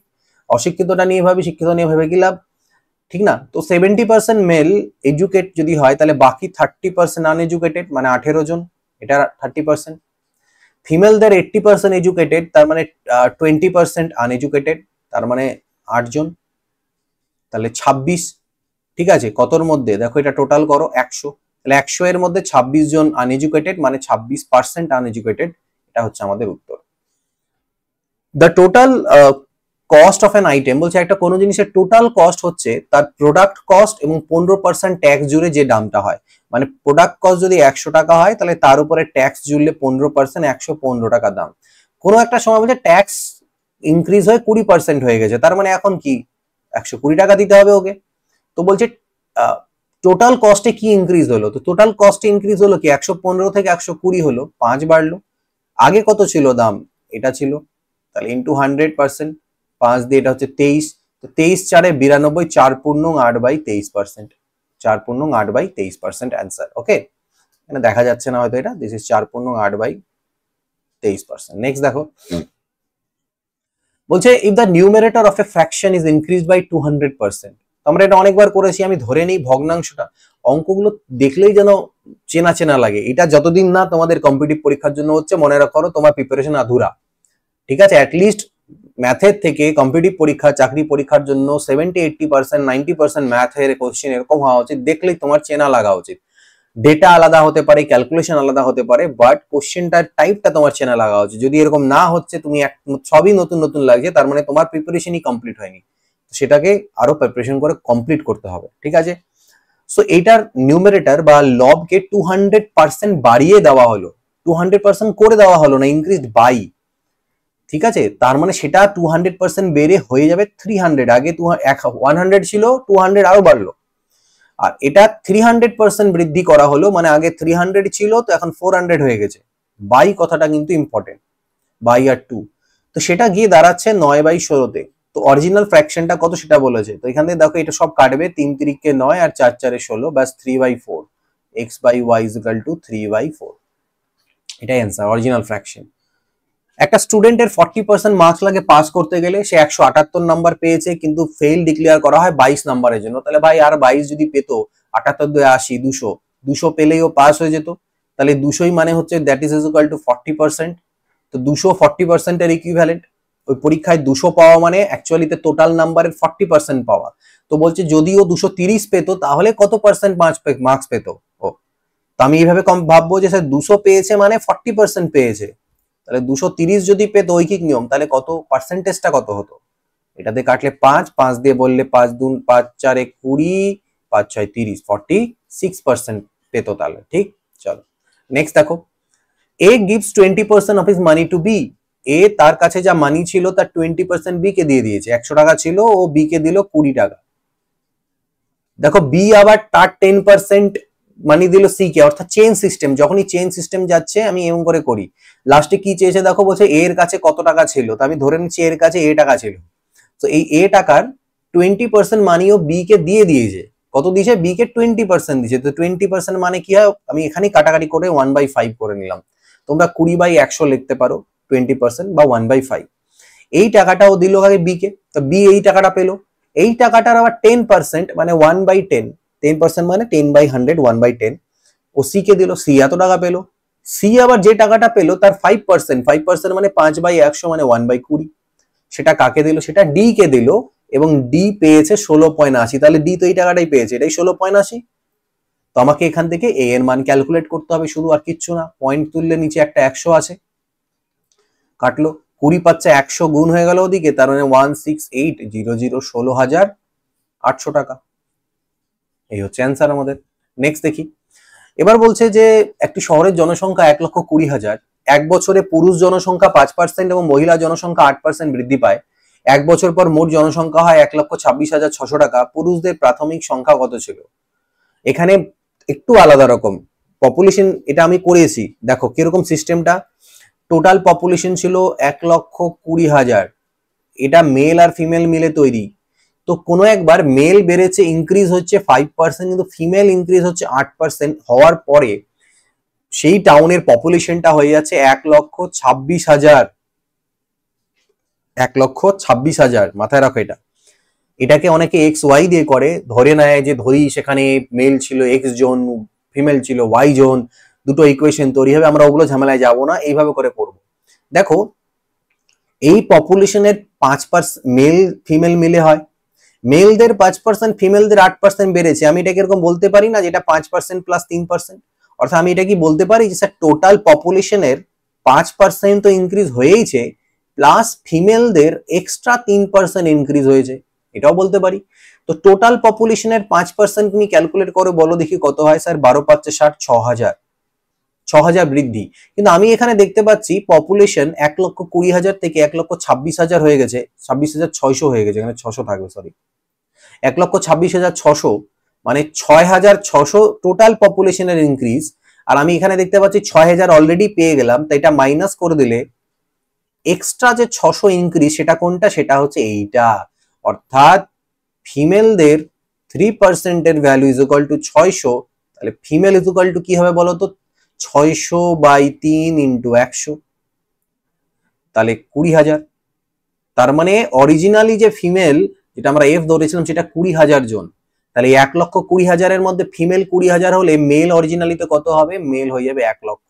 অশিক্ষিতটা নিয়ে ভাবি, শিক্ষিত নিয়ে ভেবে কি লাভ, ঠিক না। তো 70% মেল এডুকেট যদি হয় তাহলে বাকি 30% আনএডুকেটেড, মানে 18 জন, এটা 30%। ফিমেলদের 80% এডুকেটেড, তার মানে 20% আনএডুকেটেড, তার মানে 8 জন, তাহলে 26, ঠিক আছে, কতর মধ্যে দেখো, এটা টোটাল করো 100, তাহলে 100 এর মধ্যে 26 জন আনএডুকেটেড, মানে 26% আনএডুকেটেড, এটা হচ্ছে আমাদের উত্তর। The total cost of an item, বলছে একটা কোনো জিনিসের টোটাল কস্ট হচ্ছে তার প্রোডাক্ট কস্ট এবং 15% ট্যাক্স জুড়ে যে দামটা হয়, মানে প্রোডাক্ট কস্ট যদি 100 টাকা হয় তাহলে তার উপরে ট্যাক্স জুড়লে 15% 115 টাকা দাম। কোনো একটা সময় বলছে ট্যাক্স ইনক্রিজ হয়ে 20% হয়ে গেছে, তার মানে এখন কি 120 টাকা দিতে হবে ওকে। তো বলছে টোটাল কস্টে কি ইনক্রিজ হলো, তো টোটাল কস্টে ইনক্রিজ হলো কি 115 থেকে 120 হলো, 5 বাড়লো। আগে কত ছিল দাম, এটা ছিল, তাহলে ইন্টু 100%, 5 দিয়ে এটা হচ্ছে 23, তো 23 4 92, 4 পূর্ণ 8/23%, 4 পূর্ণ 8/23% অ্যান্সার। ওকে, এখানে দেখা যাচ্ছে না হয়তো, এটা দিস ইজ 4 পূর্ণ 8/23%। নেক্সট দেখো, বলছে if the numerator of a fraction is increased by 200%। আমরা এটা অনেকবার করেছি, আমি ধরে নিই ভগ্নাংশটা, অঙ্কগুলো দেখলেই যেন চেনা চেনা লাগে। এটা যতদিন না তোমাদের কম্পিটিটিভ পরীক্ষার জন্য হচ্ছে, মনে রাখো তোমার প্রিপারেশন আধুরা, ঠিক আছে। অ্যাটলিস্ট ম্যাথের থেকে কম্পিটিটিভ পরীক্ষা, চাকরি পরীক্ষার জন্য 70-80%, 90% ম্যাথের কোশ্চেন এরকম হওয়া উচিত, দেখলেই তোমার চেনা লাগা উচিত। ডেটা আলাদা হতে পারে, ক্যালকুলেশন আলাদা হতে পারে, বাট কোশ্চেনটার টাইপটা তোমার চেনা লাগা উচিত। যদি এরকম না হচ্ছে, তুমি সবই নতুন নতুন লাগছে, তার মানে তোমার প্রিপারেশনই কমপ্লিট হয়নি, সেটাকে আরো প্রিপারেশন করে কমপ্লিট করতে হবে, ঠিক আছে। সো এইটার নিউমারেটর বা লবকে 200% বাড়িয়ে দেওয়া হলো, 200% করে দেওয়া হলো না, ইনক্রিজড বাই, ঠিক আছে। তার মানে সেটা 200% বেড়ে হয়ে যাবে 300। আগে 100 ছিল, 200 আরো বাড়লো। আর এটা 300% বৃদ্ধি করা হলো, মানে আগে 300 ছিল, তো এখন 400 হয়ে গেছে। বাই কথাটা কিন্তু ইম্পর্টেন্ট, বাই আর 2, তো সেটা গিয়ে দাঁড়াচ্ছে 9/16-তে। তো অরিজিনাল ফ্র্যাকশনটা কত সেটা বলেছে, তো এখান থেকে দেখো এটা সব কাটবে, 3 3 9 আর 4 4 16, ব্যাস 3/4, x/y = 3/4, এটাই অ্যান্সার, অরিজিনাল ফ্র্যাকশন। একটা স্টুডেন্টের 40% মার্কস লাগে পাস করতে গেলে, সে 178 নাম্বার পেয়েছে, কিন্তু ফেল ডিক্লেয়ার করা হয় 22 নাম্বারের জন্য। তাহলে ভাই আর 22 যদি পেতো, 78 2 80, 200 পেলেই ও পাস হয়ে যেত। তাহলে 200 মানে হচ্ছে দ্যাট ইজ ইকুয়াল টু 40%। তো 200 40% এর ইকুইভ্যালেন্ট। ওই পরীক্ষায় 200 পাওয়া মানে অ্যাকচুয়ালিতে টোটাল নাম্বারের 40% পাওয়া। তো বলছে যদিও 230 পেতো, তাহলে কত পার্সেন্ট মার্কস পেতো ও। তো আমি এইভাবে কম ভাববো যে স্যার 200 পেয়েছে মানে 40% পেয়েছে, তাহলে 230 যদি পেতো ঐকিক নিয়ম, তাহলে কত পার্সেন্টেজটা কত হতো, এটাতে কাটলে 5, 5 দিয়ে বললে 5 2 5 4 20, 5 6 30, 46% পেতো তাহলে, ঠিক। চলো নেক্সট দেখো, A gives 20% of his money to B. A তার কাছে যা মানি ছিল তার 20% বি কে দিয়ে দিয়েছে, 100 টাকা ছিল, ও বি কে দিল 20 টাকা। দেখো বি আবার তার 10% মানি দিল সি কে, অর্থাৎ চেইন সিস্টেম। যখনই চেইন সিস্টেম যাচ্ছে, আমি এমন করে করি, লাস্টে কি চেয়েছে দেখো, বলছে এ এর কাছে কত টাকা ছিল, তো আমি ধরে নিচ্ছি এর কাছে এ টাকা ছিল, তো এই এ টাকার 20% মানিও বি কে দিয়ে দিয়েছে। কত দিয়েছে, বি কে 20% দিয়েছে। তো 20% মানে কি হয়, আমি এখানেই কাটাকাটি করে 1/5 করে নিলাম। তোমরা 20/100 লিখতে পারো 20% বা 1/5। এই টাকাটা ও দিল আগে বি কে, তো বি এই টাকাটা পেলো। এই টাকাটার আবার 10% মানে 1/10, 10% মানে 10/100, 1/10 ও সি কে দিল, সি এত টাকা পেলো। সি আবার যে টাকাটা পেলো তার 5% মানে 5/100 মানে 1/20, সেটা কাকে দিল, সেটা ডি কে দিল, এবং ডি পেয়েছে 16.80। তাহলে ডি তো এই টাকাটাই পেয়েছে, এটাই 16.80। তো আমাকে এখান থেকে এ এর মান ক্যালকুলেট করতে হবে শুধু, আর কিচ্ছু না। পয়েন্ট তুললে নিচে একটা 100 আছে, কাটলো 20 পাচ্ছে, 100 গুণ হয়ে গেল ওদিকে, তার মানে 16800, 16,800 টাকা। এই হচ্ছে অ্যান্সার আমাদের। নেক্সট দেখি, এবার বলছে যে একটি শহরের জনসংখ্যা 1,20,000, এক বছরে পুরুষ জনসংখ্যা 5% এবং মহিলা জনসংখ্যা 8% বৃদ্ধি পায়। এক বছর পর মোট জনসংখ্যা হয় 1,26,600 টাকা। পুরুষদের প্রাথমিক সংখ্যা কত ছিল? এখানে একটু আলাদা রকম পপুলেশন, এটা আমি করেছি, দেখো কিরকম সিস্টেমটা। টোটাল পপুলেশন ছিল 1,20,000, এটা মেল আর ফিমেল মিলে তৈরি। তো কোনো একবার মেল বেড়েছে, ইনক্রিজ হচ্ছে 5%, কিন্তু ফিমেল ইনক্রিজ হচ্ছে 8% হওয়ার পরে সেই টাউনের পপুলেশনটা হয়ে যাচ্ছে 1,26,000। 1,26,000, মাথায় রাখো এটা। এটাকে অনেকে XY দিয়ে করে, ধরে নেয় যে ধরি সেখানে মেল ছিল X জোন, ফিমেল ছিল Y জোন, দুটো ইকুয়েশন তৈরি হবে। আমরা ওগুলো ঝামেলায় যাব না, এইভাবে করে করব। দেখো এই পপুলেশনের 5% মেল ফিমেল মিলে হয়, মেলদের 5%, ফিমেলদের 8% বেড়েছে। আমি এটাকে এরকম বলতে পারি না যে এটা 5% প্লাস 3%, অর্থাৎ আমি এটা কি বলতে পারি যে স্যার টোটাল পপুলেশনের 5% তো ইনক্রিজ হয়েইছে, প্লাস ফিমেলদের এক্সট্রা 3% ইনক্রিজ হয়েছে, এটাও বলতে পারি। তো টোটাল পপুলেশনের 5% তুমি ক্যালকুলেট করে বলো দেখি কত হয়। স্যার 12 5 60, 6,000। 6,000 বৃদ্ধি, কিন্তু আমি এখানে দেখতে পাচ্ছি পপুলেশন 1,20,000 থেকে 1,26,000 হয়ে গেছে, 26,600 হয়ে গেছে, এখানে 600 থাকবে, সরি, 1,26,600, মানে 6,600 টোটাল পপুলেশনের ইনক্রিজ। আর আমি এখানে দেখতে পাচ্ছি 6,000 অলরেডি পেয়ে গেলাম, তাই এটা মাইনাস করে দিলে এক্সট্রা যে 600 ইনক্রিজ সেটা কোনটা, সেটা হচ্ছে এইটা। অর্থাৎ ফিমেলদের 3% এর ভ্যালু ইজ ইকুয়াল টু 600, তাহলে ফিমেল ইজ ইকুয়াল টু কি হবে বলো তো, 600/3 ইন্টু 100, তাহলে 20,000। তার মানে অরিজিনালি যে ফিমেল যেটা আমরা এফ ধরেছিলাম সেটা 20,000 জন, তাহলে 1,20,000 এর মধ্যে ফিমেল 20,000 হলে মেল অরিজিনালিতে কত হবে, মেল হয়ে যাবে 1 লক্ষ,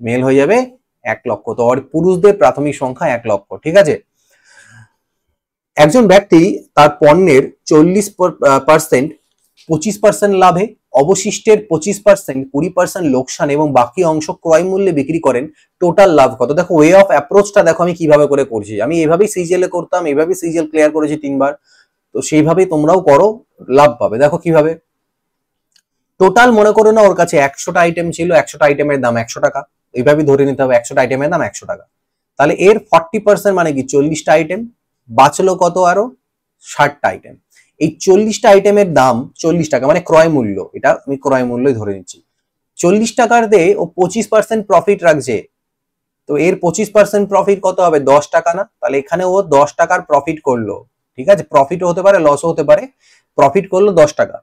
মেল হয়ে যাবে 1 লক্ষ। তো পুরুষদের প্রাথমিক সংখ্যা 1 লক্ষ, ঠিক আছে। একজন ব্যক্তি তার পণ্যের 40% 25% লাভে, অবশিষ্টের 25% 20% লোকসান এবং বাকি অংশ ক্রয় মূল্যে বিক্রি করেন, টোটাল লাভ কত? দেখো ওয়ে অফ অ্যাপ্রোচটা দেখো আমি কিভাবে করে করছি, আমি এভাবেই সিজিএল এ করতাম, এভাবেই সিজিএল ক্লিয়ার করেছি 3 বার, তো সেইভাবেই তোমরাও করো, লাভ পাবে। দেখো কিভাবে, টোটাল মনে করো না ওর কাছে 100টা আইটেম ছিল, 100টা আইটেমের দাম 100 টাকা, এইভাবেই ধরে নিতে হবে 100টা আইটেমের দাম 100 টাকা, তাহলে এর 40% মানে কি 40টা আইটেম, বাঁচলো কত আরো 60টা আইটেম। এই 40টা আইটেমের দাম 40 টাকা, মানে ক্রয় মূল্য, এটা আমি ক্রয় মূল্যই ধরে নিচ্ছি। 40 টাকার দিয়ে ও 25% প্রফিট রাখছে, তো এর 25% প্রফিট কত হবে, 10 টাকা না? তাহলে এখানে ও 10 টাকার প্রফিট করলো, ঠিক আছে, প্রফিটও হতে পারে লসও হতে পারে, প্রফিট করলো 10 টাকা।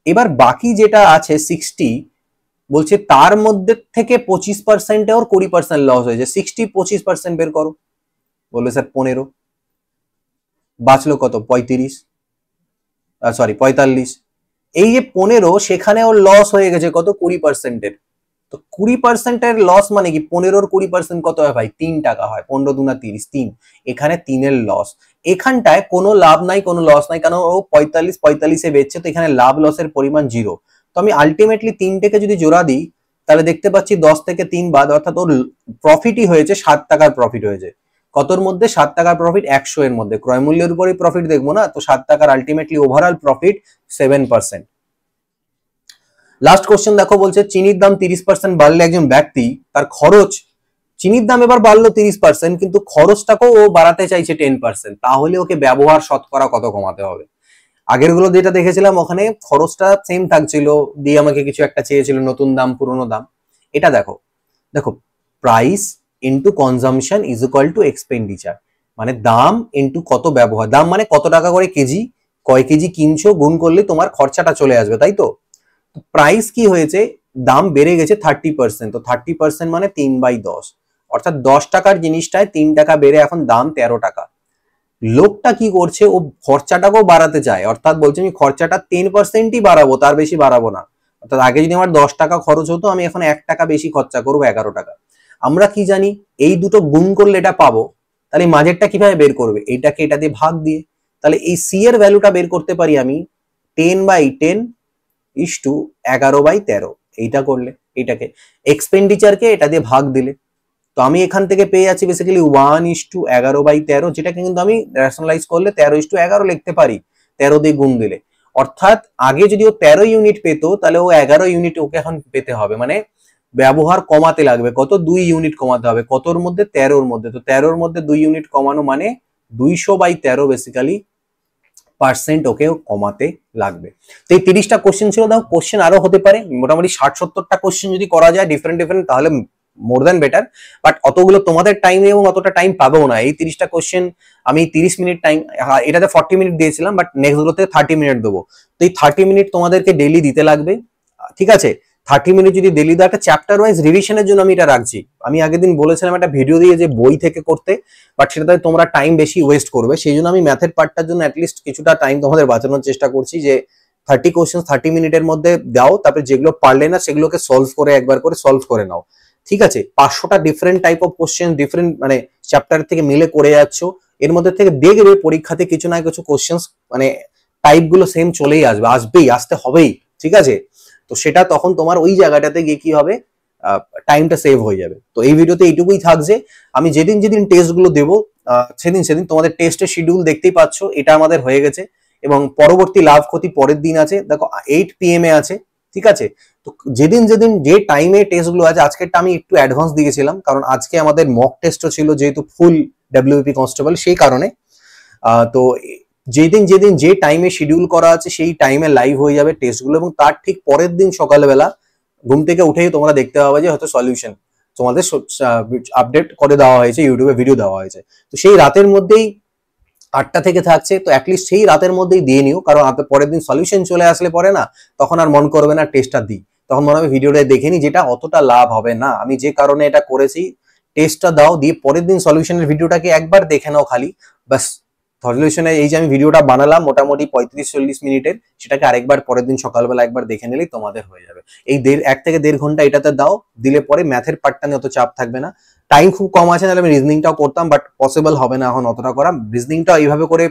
এবার বাকি যেটা আছে 60, বলছে তার মধ্যে থেকে 25% ওর 20% লস হয়েছে, 60 25% বের করো, বললো স্যার 15, বাঁচলো কত 35, সরি 45। এই যে 15, সেখানে ওর লস হয়ে গেছে কত 20%-এর, তো 20%-এর লস মানে কি 15-র 20% কত হয় ভাই, 3 টাকা হয়, 15 দুনা 30, 3, এখানে 3-এর লস। এখানটায় কোনো লাভ নাই কোনো লস নাই, কারণ ও 45-45-এ বেচছে, তো এখানে লাভ লসের পরিমাণ 0। তো আমি আলটিমেটলি 3টেকে যদি জোড়া দিই তাহলে দেখতে পাচ্ছি 10 থেকে 3 বাদ, অর্থাৎ ওর প্রফিটই হয়েছে 7 টাকার প্রফিট হয়েছে। কতর মধ্যে, 7 টাকার প্রফিট 100 এর মধ্যে, ক্রয় মূল্যের উপরই প্রফিট দেখবো না, তো 7 টাকার ultimately overall profit 7%। Last question দেখো, বলছে চিনির দাম 30% বাড়লে একজন ব্যক্তি তার খরচ, চিনির দাম এবার বাড়লো 30%, কিন্তু খরচটাকেও ও বাড়াতে চাইছে 10%, তাহলে ওকে ব্যবহার শতকরা কত কমাতে হবে? আগের গুলো যেটা দেখেছিলাম ওখানে খরচটা সেম থাকছিল, দিয়ে আমাকে কিছু একটা চেয়েছিল, নতুন দাম পুরনো দাম। এটা দেখো, দেখো price into consumption is equal to expenditure, মানে দাম ইনটু কত ব্যবহার, দাম মানে কত টাকা করে কেজি, কয় কেজি কিনছো গুণ করলে তোমার খরচাটা চলে আসবে, তাই তো। প্রাইস কি হয়েছে, দাম বেড়ে গেছে 30%, তো 30% মানে 3/10, অর্থাৎ 10 টাকার জিনিসটায় 3 টাকা বেড়ে এখন দাম 13 টাকা। লোকটা কি করছে, ও খরচাটাকেও বাড়াতে চায়, অর্থাৎ বলছে আমি খরচাটা 10%ই বাড়াবো, তার বেশি বাড়াবো না। অর্থাৎ আগে যদি আমার 10 টাকা খরচ হতো, আমি এখন 1 টাকা বেশি খরচা করবো, 11 টাকা। আমরা কি জানি, এই দুটো গুণ করলে এটা পাবো, তাহলে মাঝেরটা কিভাবে বের করবে, এইটাকে এটা দিয়ে ভাগ দিয়ে, তাহলে এই সি এর ভ্যালুটা বের করতে পারি আমি 10/10 ইস টু 11/13, এইটা করলে, এইটাকে এক্সপেন্ডিচারকে এটা দিয়ে ভাগ দিলে, তো আমি এখান থেকে পেয়ে যাচ্ছি বেসিক্যালি 1:11/13, যেটাকে কিন্তু আমি রেশনালাইজ করলে 13:11 লিখতে পারি, 13 দিয়ে গুণ দিলে। অর্থাৎ আগে যদি ও 13 ইউনিট পেত, তাহলে ও 11 ইউনিট ওকে এখন পেতে হবে, মানে ব্যবহার কমাতে লাগবে কত, 2 ইউনিট কমাতে হবে, কতর মধ্যে, 13-র মধ্যে, তো 13-র মধ্যে 2 ইউনিট কমানো মানে 200/13 বেসিক্যালি পার্সেন্ট ওকে কমাতে লাগবে। তো এই 30টা কোশ্চেন ছিল, দেখো কোশ্চেন আরো হতে পারে, মোটামুটি 60-70টা কোশ্চেন যদি করা যায় ডিফারেন্ট তাহলে মোর দ্যান বেটার, বাট অতগুলো তোমাদের টাইম নেই এবং অতটা টাইম পাবেও না। এই 30টা কোশ্চেন আমি 30 মিনিট টাইম, এটাতে 40 মিনিট দিয়েছিলাম, বাট নেক্সট গুলোতে 30 মিনিট দেবো, তো এই 30 মিনিট তোমাদেরকে ডেইলি দিতে লাগবে, ঠিক আছে। 30 মিনিট যদি ডেইলি দাও, একটা চ্যাপ্টার ওয়াইজ রিভিশনের জন্য আমি এটা রাখছি। আমি আগের দিন বলেছিলাম একটা ভিডিও দিয়ে যে বই থেকে করতে, বাট সেটাতে তোমরা টাইম বেশি ওয়েস্ট করবে, সেই জন্য আমি ম্যাথের পার্টটার জন্য অ্যাটলিস্ট কিছুটা টাইম তোমাদের বাঁচানোর চেষ্টা করছি, যে 30 কোশ্চেন 30 মিনিটের মধ্যে দাও, তারপরে যেগুলো পারলে না সেগুলোকে সলভ করে একবার করে সলভ করে নাও, ঠিক আছে। 500টা different type of question different মানে চ্যাপ্টার থেকে মিলে করে যাচ্ছ, এর মধ্যে থেকে দেখবে পরীক্ষাতে কিছু না কিছু কোশ্চেন মানে টাইপ গুলো সেম চলেই আসবেই, আসতে হবেই, ঠিক আছে। তো সেটা তখন তোমার ওই জায়গাটাতে গিয়ে কি হবে, টাইমটা সেভ হয়ে যাবে। তো এই ভিডিওতে এইটুকুই থাকছে, আমি যেদিন যেদিন টেস্ট গুলো দেবো সেদিন তোমাদের টেস্টের শিডিউল দেখতেই পাচ্ছ, এটা আমাদের হয়ে গেছে, এবং পরবর্তী লাভ ক্ষতি পরের দিন আছে, দেখো 8 PM এ আছে, ঠিক আছে। তো তো যেদিন যেদিন যে টাইমে টেস্টগুলো আছে, আজকেরটা আমি একটু অ্যাডভান্স দিয়েছিলাম কারণ আজকে আমাদের মক টেস্টও ছিল যেহেতু ফুল ডাব্লিউপি কনস্টেবল, সেই কারণে। তো যেদিন যেদিন যে টাইমে শিডিউল করা আছে সেই টাইমে লাইভ হয়ে যাবে টেস্টগুলো, এবং তার ঠিক পরের দিন সকালবেলা ঘুম থেকে উঠেই তোমরা দেখতে পাবে যে হয়তো সলিউশন তোমাদের আপডেট করে দেওয়া হয়েছে, ইউটিউবে ভিডিও দেওয়া হয়েছে। তো সেই রাতের মধ্যেই 8টা থেকে থাকছে, তো অ্যাটলিস্ট সেই রাতের মধ্যেই দিয়ে নিও, কারণ পরের দিন সলিউশন চলে আসলে পরে না তখন আর মন করবে না টেস্টটা দিই, তখন মনে হবে ভিডিওটা দেখে নি, যেটা অতটা লাভ হবে না। আমি যে কারণে এটা করেছি, টেস্টটা দাও, দিয়ে পরের দিন সলিউশনের ভিডিওটাকে একবার দেখে নাও খালি, বাস। সলিউশনে এই যে আমি ভিডিওটা বানালাম মোটামুটি 35-40 মিনিটের, সেটাকে আরেকবার পরের দিন সকালবেলা একবার দেখে নিলেই তোমাদের হয়ে যাবে। এই 1 থেকে 1.5 ঘন্টা এটাতে দাও, দিলে পরে ম্যাথের পার্টটা নিয়ে অত চাপ থাকবে না। টাইম খুব কম আছে, নাহলে আমি রিজনিংটাও করতাম, বাট পসিবল হবে না এখন অতটা করা। রিজনিংটা এইভাবে করে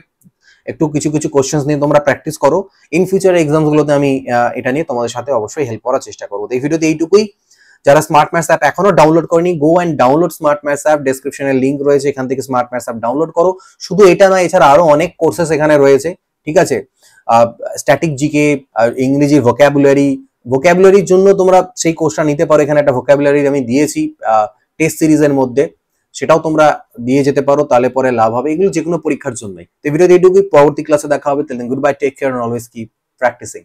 একটু কিছু কিছু কোশ্চেন্স নিয়ে তোমরা প্র্যাকটিস করো, ইন ফিউচার এক্সামস গুলোতে আমি এটা নিয়ে তোমাদের সাথে অবশ্যই হেল্প করার চেষ্টা করবো। তো এই ভিডিওতে এইটুকুই। যারা স্মার্ট ম্যাথস অ্যাপ এখনো ডাউনলোড করেনি, go and download smart maths app, ডেসক্রিপশনে লিংক রয়েছে, এখান থেকে স্মার্ট ম্যাথস অ্যাপ ডাউনলোড করো। শুধু এটা না, এছাড়া আরো অনেক কোর্সেস এখানে রয়েছে, ঠিক আছে? স্ট্যাটিক জিকে, ইংরেজি ভোকাবুলারির জন্য তোমরা সেই কোর্সটা নিতে পারো। এখানে একটা ভোকাবুলারি আমি দিয়েছি টেস্ট সিরিজের মধ্যে, সেটাও তোমরা দিয়ে যেতে পারো, তাহলে পরে লাভ হবে। এগুলো যে কোনো পরীক্ষার জন্যই। তো ভিডিওতে এইটুকুই, পরবর্তী ক্লাসে দেখা হবে। Good bye, take care, always keep practising.